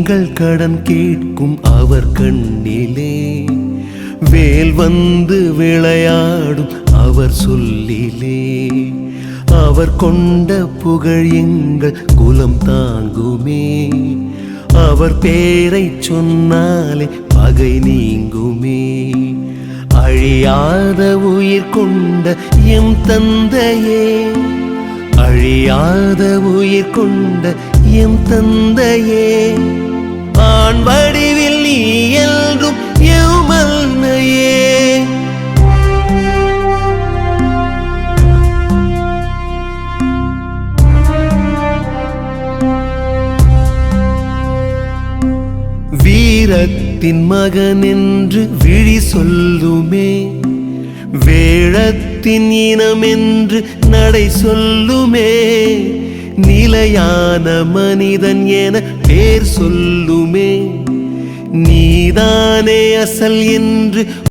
எங்கள் கடன் கேட்கும் அவர் கண்ணிலே வேல் வந்து விளையாடும் அவர் சொல்லிலே அவர் கொண்ட புகழ் எங்கள் குலம் தாங்குமே அவர் பேரை சொன்னாலே பகை நீங்குமே அழியாத உயிர் கொண்ட எம் தந்தையே அழியாத உயிர் கொண்ட எம் தந்தையே ஆண் வடிவில் நீ என்றும் எமல்னையே வீரத்தின் மகன் என்று விழி சொல்லுமே வேழத்தின் இனம் என்று நடை சொல்லுமே நிலையான மனிதன் என பேர் சொல்லுமே நீதானே அசல் என்று